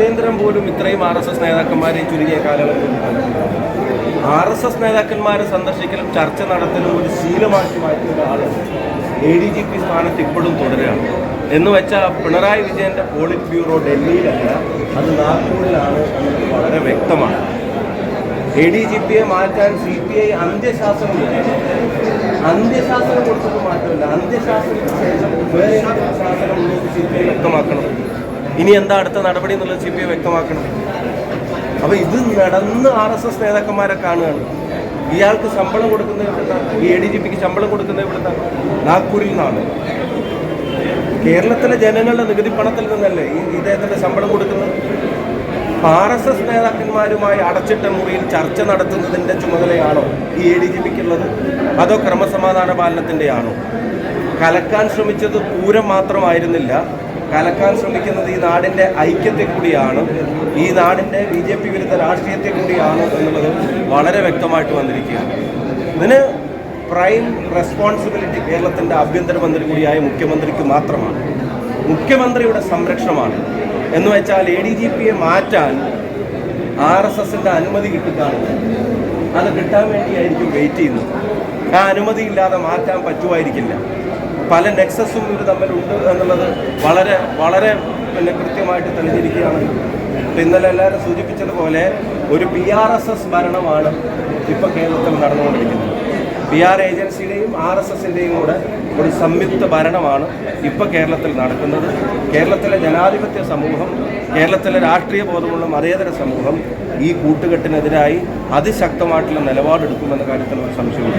കേന്ദ്രം പോലും ഇത്രയും RSS നേതാക്കന്മാരെ ചുരുങ്ങിയ കാലഘട്ടത്തിൽ RSS നേതാക്കന്മാരെ സന്ദർശിക്കലും ചർച്ച നടത്തലും ഒരു ശീലമാക്കി മാറ്റിയ ഒരാൾ ADGP സ്ഥാനത്ത് ഇപ്പോഴും തുടരുകയാണ്. എന്ന് വെച്ചാൽ പിണറായി വിജയൻ്റെ പോളിറ്റ് ബ്യൂറോ ഡൽഹിയിലല്ല, അത് നാഗ്പൂരിലാണ് എന്നത് വളരെ വ്യക്തമാണ്. ADGPയെ മാറ്റാൻ CPI അന്ത്യശാസനം കൊടുത്തിട്ട് മാറ്റമില്ല. അന്ത്യശാസനത്തിന് ശേഷം വേറെ ശാസനം CPI വ്യക്തമാക്കണം. ഇനി എന്താ അടുത്ത നടപടി എന്നുള്ളത് CPI വ്യക്തമാക്കണം. അപ്പോൾ ഇത് നടന്ന് RSS നേതാക്കന്മാരെ കാണുകയാണ്. ഇയാൾക്ക് ശമ്പളം കൊടുക്കുന്നത് എവിടുന്നാണ്? ഈ ADGPക്ക് ശമ്പളം കൊടുക്കുന്നത് എവിടുന്നാണ്? നാഗ്പൂരിൽ നിന്നാണ്. കേരളത്തിലെ ജനങ്ങളുടെ നികുതി പണത്തിൽ നിന്നല്ലേ ഇദ്ദേഹത്തിൻ്റെ ശമ്പളം കൊടുക്കുന്നത്? RSS നേതാക്കന്മാരുമായി അടച്ചിട്ട മുറിയിൽ ചർച്ച നടത്തുന്നതിൻ്റെ ചുമതലയാണോ ഈ ADGPക്കുള്ളത്? അതോ ക്രമസമാധാന പാലനത്തിൻ്റെയാണോ? കലക്കാൻ ശ്രമിച്ചത് പൂരം മാത്രമായിരുന്നില്ല. കലക്കാൻ ശ്രമിക്കുന്നത് ഈ നാടിൻ്റെ ഐക്യത്തെ കൂടിയാണ്, ഈ നാടിൻ്റെ BJP വിരുദ്ധ രാഷ്ട്രീയത്തെ കൂടിയാണ് എന്നുള്ളത് വളരെ വ്യക്തമായിട്ട് വന്നിരിക്കുകയാണ്. ഇതിന് പ്രൈം റെസ്പോൺസിബിലിറ്റി കേരളത്തിൻ്റെ ആഭ്യന്തരമന്ത്രി കൂടിയായ മുഖ്യമന്ത്രിക്ക് മാത്രമാണ്. മുഖ്യമന്ത്രിയുടെ സംരക്ഷണമാണ്. എന്ന് വെച്ചാൽ ADGPയെ മാറ്റാൻ RSSൻ്റെ അനുമതി കിട്ടുകയാണ്. അത് കിട്ടാൻ വേണ്ടിയായിരിക്കും വെയിറ്റ് ചെയ്യുന്നത്. ആ അനുമതി ഇല്ലാതെ മാറ്റാൻ പറ്റുമായിരിക്കില്ല. പല നെക്സസും ഇവർ തമ്മിലുണ്ട് എന്നുള്ളത് വളരെ വളരെ കൃത്യമായിട്ട് തെളിഞ്ഞിരിക്കുകയാണ്. ഇന്നലെ എല്ലാവരും സൂചിപ്പിച്ചതുപോലെ ഒരു PRSS ഭരണമാണ് ഇപ്പോൾ കേരളത്തിൽ നടന്നുകൊണ്ടിരിക്കുന്നത്. PR ഏജൻസിയുടെയും RSSൻ്റെയും കൂടെ ഒരു സംയുക്ത ഭരണമാണ് ഇപ്പോൾ കേരളത്തിൽ നടക്കുന്നത്. കേരളത്തിലെ ജനാധിപത്യ സമൂഹം, കേരളത്തിലെ രാഷ്ട്രീയ ബോധമുള്ള മതേതര സമൂഹം ഈ കൂട്ടുകെട്ടിനെതിരായി അതിശക്തമായിട്ടുള്ള നിലപാടെടുക്കുമെന്ന കാര്യത്തിൽ ഒരു സംശയമില്ല.